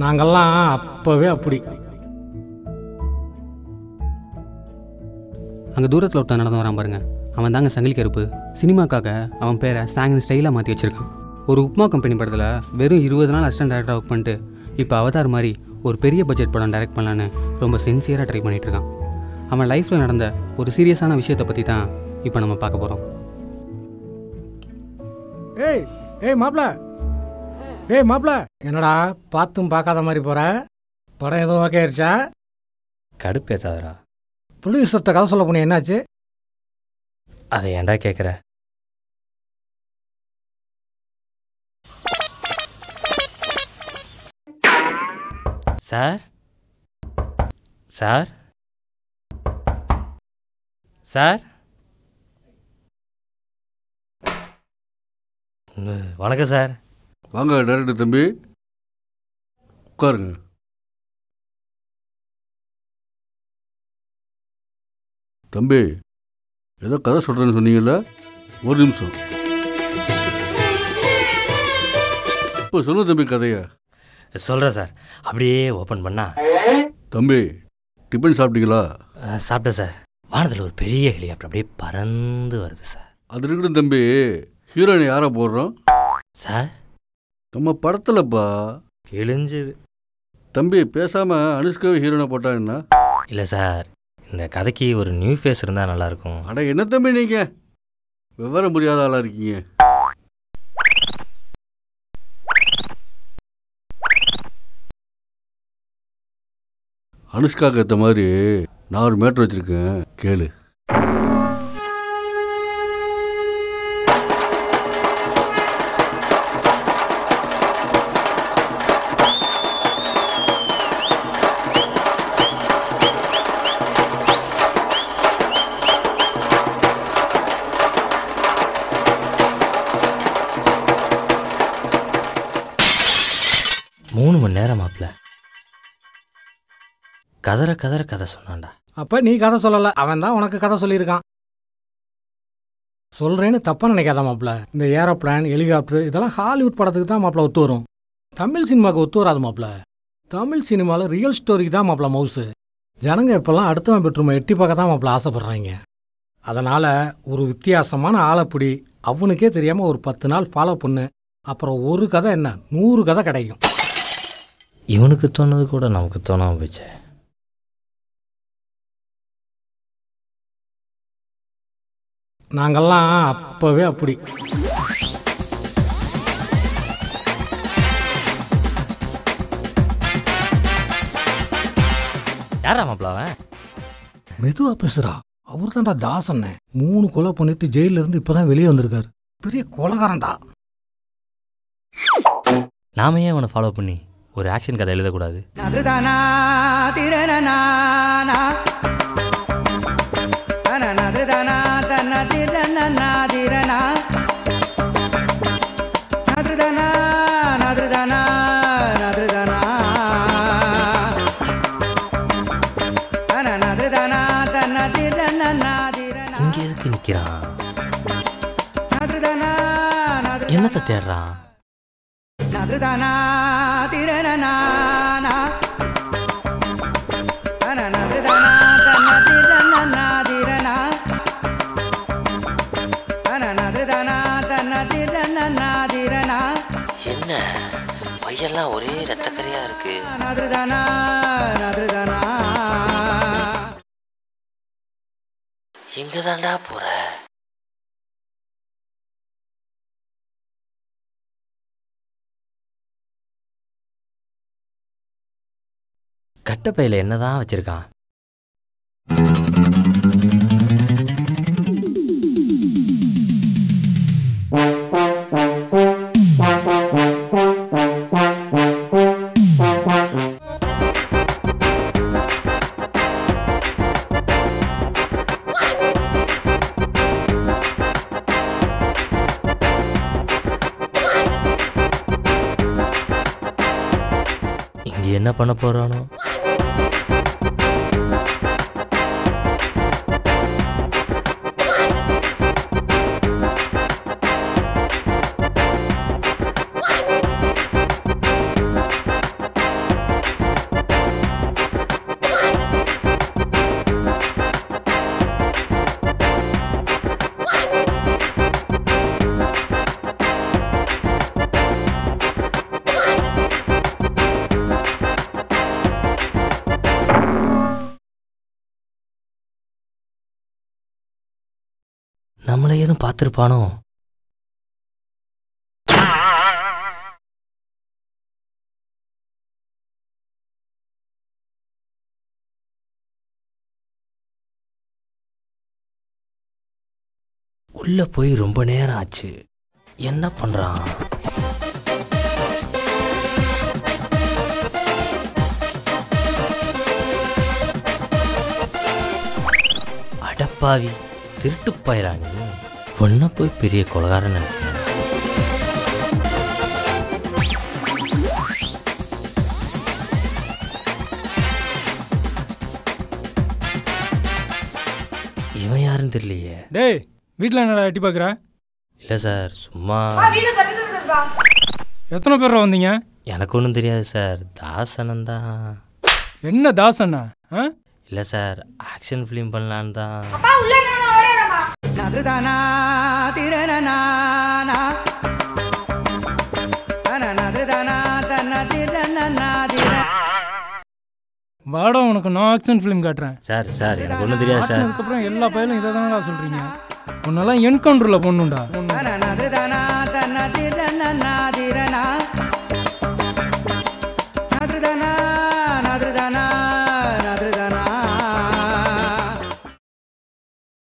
நாங்கள்லாம் அப்போவே அப்படி. அங்கே தூரத்தில் ஒருத்தன் நடந்து வரான் பாருங்க, அவன் தாங்க சங்கிலி கருப்பு. சினிமாக்காக அவன் பேரை சாங்கின் ஸ்டைலாக மாற்றி வச்சுருக்கான். ஒரு உப்மா கம்பெனி படத்தில் வெறும் 20 நாள் அசிஸ்டன்ட் டேரக்டராக ஒர்க் பண்ணிட்டு இப்போ அவதார் மாதிரி ஒரு பெரிய பட்ஜெட் படம் டைரக்ட் பண்ணலான்னு ரொம்ப சின்சியராக ட்ரை பண்ணிகிட்ருக்கான். அவன் லைஃப்பில் நடந்த ஒரு சீரியஸான விஷயத்தை பற்றி தான் இப்போ நம்ம பார்க்க போகிறோம். ஏய் ஏய் மாப்ள, ஏய் மாப்ள, என்னடா பார்த்தும் பார்க்காத மாதிரி போகிற? படம் எதுவும் ஓகே ஆயிடுச்சா? கடுப்பேத்தாதரா. ப்ரொடியூசர்கிட்ட கதை சொல்ல போனீங்க, என்னாச்சு? அதை ஏன்டா கேட்குற? சார் சார் சார் வணக்கம் சார். வாங்க டைரக்டர் தம்பி, உட்காருங்க. தம்பி, ஏதோ கதை சொல்கிறேன்னு சொன்னீங்கல்ல, ஒரு நிமிஷம். இப்போ சொல்லு தம்பி கதையா. சொல்கிறேன் சார். அப்படியே ஓப்பன் பண்ணா. தம்பி, டிஃபன் சாப்பிட்டீங்களா? சாப்பிட்டேன் சார். வானத்தில் ஒரு பெரிய ஹெலிகாப்டர் அப்படியே பறந்து வருது சார். அது இருக்கட்டும் தம்பி, ஹீரோயினை யாரை போடுறோம் சார்? நம்ம படத்தில்ப்பா. கிழிஞ்சுது. தம்பி, பேசாமல் அனுஷ்காவை ஹீரோனை போட்டா என்ன? இல்லை சார், இந்த கதைக்கு ஒரு நியூ ஃபேஸ் இருந்தால் நல்லாயிருக்கும். அட என்ன தம்பி நீங்கள் விவரம் புரியாத ஆளாக இருக்கீங்க. அனுஷ்காவுக்கு ஏற்ற மாதிரி நான் ஒரு மேட்ரு வச்சுருக்கேன், கேளு. மூணு மணி நேரம் மாப்பிள்ள கதற கதற கதை சொன்னான்டா. அப்போ நீ கதை சொல்லலை, அவன் தான் உனக்கு கதை சொல்லியிருக்கான். சொல்கிறேன்னு தப்பாக நினைக்காத மாப்பிள்ள. இந்த ஏரோப்ளான், ஹெலிகாப்டர் இதெல்லாம் ஹாலிவுட் படத்துக்கு தான் மாப்பிள்ள ஒத்து வரும். தமிழ் சினிமாவுக்கு ஒத்து வராது மாப்பிள்ள. தமிழ் சினிமாவில் ரியல் ஸ்டோரிக்கு தான் மாப்பிள்ள மவுசு. ஜனங்க இப்போல்லாம் அடுத்தவன் பெட்ரூமை எட்டி பார்க்க தான் மாப்பிள்ள ஆசைப்பட்றாங்க. அதனால் ஒரு வித்தியாசமான ஆளைப்பிடி, அவனுக்கே தெரியாமல் ஒரு 10 நாள் ஃபாலோ பண்ணு. அப்புறம் ஒரு கதை என்ன 100 கதை கிடைக்கும். இவனுக்கு தோணுது கூட நமக்கு தோணாமல் போச்சே. நாங்கள்லாம் அப்போவே அப்படி. யாரா மாப்பிள்ள அவன்? மெதுவா பேசுறா. அவர் தான்டா தாசன். 3 கொலை பண்ணிட்டு ஜெயில இருந்து இப்பதான் வெளியே வந்திருக்காரு. பெரிய கொலைகாரன்டா. நாம ஏன் அவனை ஃபாலோ பண்ணி ஒரு ஆக்ஷன் கதை எழுதக்கூடாது? இங்க எதுக்கு நிக்கிறான்? என்னத்தை தேடுறான்? என்ன பையெல்லாம் ஒரே ரத்தக்கரையா இருக்கு. எங்க தாண்டா போற? கட்டப்பையில என்னதான் வச்சிருக்கான்? இங்க என்ன பண்ண போறானோ? பார்த்துருப்பானோ? உள்ள போய் ரொம்ப நேரம் ஆச்சு. என்ன பண்றான்? அடப்பாவி, திருட்டு பயிரானி. ஒன்ன போய் பெரிய கொலகாரன் நினைச்சேன். இவன் யாருன்னு தெரியலையே. டேய், வீட்டில் என்னடா எட்டி பார்க்குற? இல்லை சார், சும்மா. எத்தனை பேர் வந்தீங்க? எனக்கு ஒன்றும் தெரியாது சார். தாசனன் தான். என்ன தாசண்ணா? ஆ, இல்லை சார், ஆக்ஷன் ஃபிலிம் பண்ணலான்னு தான். வாடா, உனக்கு நான் ஆக்ஷன் ஃபிலிம் காட்டுறேன். சார் சார் எனக்கு ஒன்றும் தெரியாது சார். அதுக்கப்புறம் எல்லா பயிலும் இதை தானடா சொல்கிறீங்க. உன்னெல்லாம் என்கவுண்டரில் பொண்ணுண்டா.